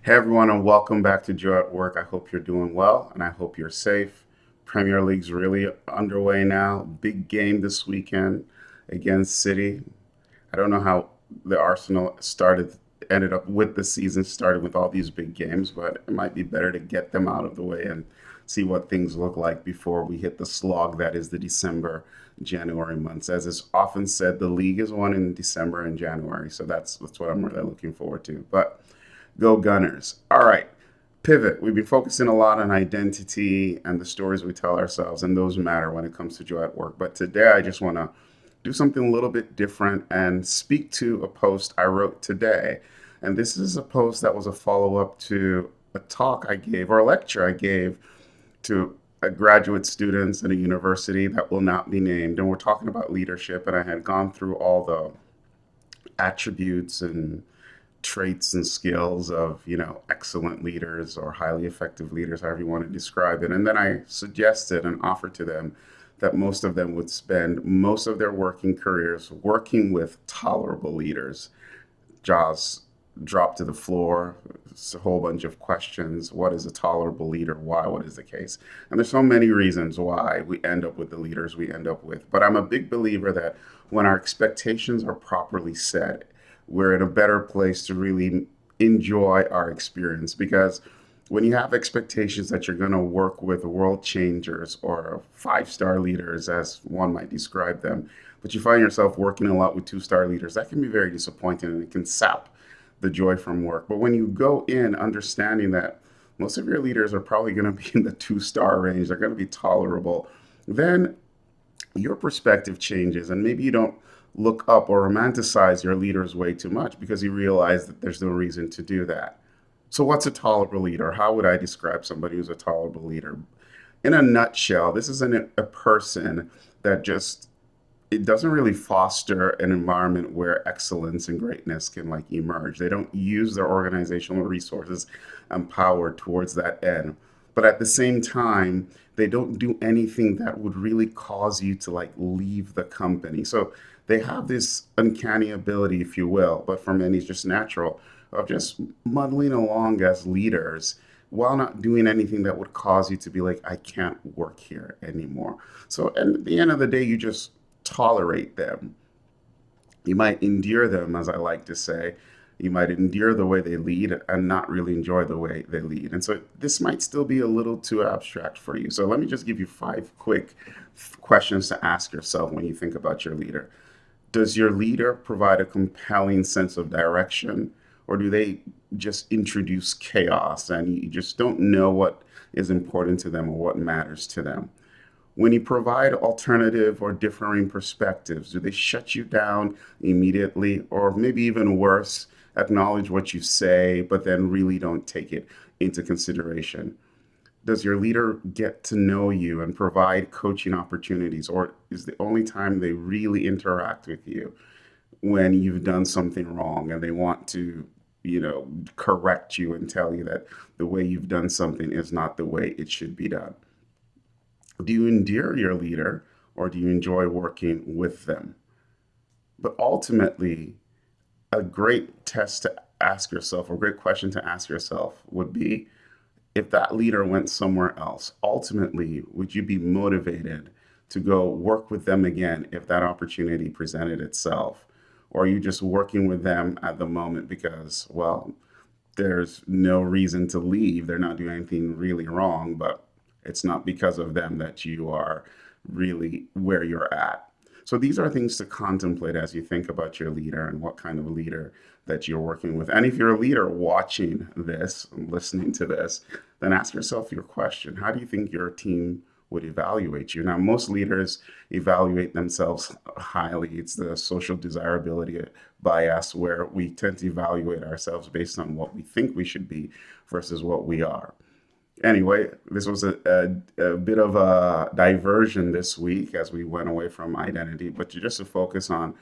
Hey everyone, and welcome back to Joy at Work. I hope you're doing well and I hope you're safe. Premier League's really underway now. Big game this weekend against City. I don't know how the Arsenal ended up with the season started with all these big games, but it might be better to get them out of the way and see what things look like before we hit the slog that is the December, January months. As is often said, the league is won in December and January, so that's what I'm really looking forward to. But go Gunners. All right. Pivot. We've been focusing a lot on identity and the stories we tell ourselves, and those matter when it comes to joy at work. But today I just want to do something a little bit different and speak to a post I wrote today. And this is a post that was a follow up to a talk I gave or a lecture I gave to graduate students at a university that will not be named. And we're talking about leadership. And I had gone through all the attributes and traits and skills of excellent leaders or highly effective leaders, however you want to describe it. And then I suggested and offered to them that most of them would spend most of their working careers working with tolerable leaders. Jaws dropped to the floor. It's a whole bunch of questions. What is a tolerable leader? Why? What is the case? And there's so many reasons why we end up with the leaders we end up with. But I'm a big believer that when our expectations are properly set, we're in a better place to really enjoy our experience. Because when you have expectations that you're going to work with world changers or five-star leaders, as one might describe them, but you find yourself working a lot with two-star leaders, that can be very disappointing and it can sap the joy from work. But when you go in understanding that most of your leaders are probably going to be in the two-star range, they're going to be tolerable, then your perspective changes and maybe you don't look up or romanticize your leaders way too much because you realize that there's no reason to do that. So, what's a tolerable leader? How would I describe somebody who's a tolerable leader? In a nutshell, this is a person that just it doesn't really foster an environment where excellence and greatness can like emerge. They don't use their organizational resources and power towards that end. But at the same time, they don't do anything that would really cause you to like leave the company. So they have this uncanny ability, if you will, but for many it's just natural, of just muddling along as leaders while not doing anything that would cause you to be like, I can't work here anymore. So at the end of the day, you just tolerate them. You might endure them, as I like to say. You might endure the way they lead and not really enjoy the way they lead. And so this might still be a little too abstract for you. So let me just give you five quick questions to ask yourself when you think about your leader. Does your leader provide a compelling sense of direction, or do they just introduce chaos and you just don't know what is important to them or what matters to them? When you provide alternative or differing perspectives, do they shut you down immediately, or maybe even worse, acknowledge what you say, but then really don't take it into consideration? Does your leader get to know you and provide coaching opportunities, or is the only time they really interact with you when you've done something wrong and they want to, correct you and tell you that the way you've done something is not the way it should be done? Do you endear your leader or do you enjoy working with them? But ultimately, a great test to ask yourself, or a great question to ask yourself would be if that leader went somewhere else, ultimately, would you be motivated to go work with them again if that opportunity presented itself? Or are you just working with them at the moment because, well, there's no reason to leave. They're not doing anything really wrong, but it's not because of them that you are really where you're at. So these are things to contemplate as you think about your leader and what kind of leader that you're working with. And if you're a leader watching this, listening to this, then ask yourself your question. How do you think your team would evaluate you? Now, most leaders evaluate themselves highly. It's the social desirability bias where we tend to evaluate ourselves based on what we think we should be versus what we are. Anyway, this was a bit of a diversion this week as we went away from identity, but just to focus on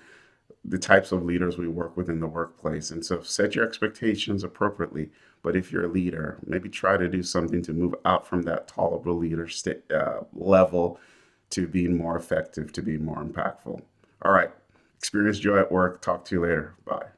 the types of leaders we work with in the workplace. And so set your expectations appropriately. But if you're a leader, maybe try to do something to move out from that tolerable leader level to being more effective, to being more impactful. All right. Experience joy at work. Talk to you later. Bye.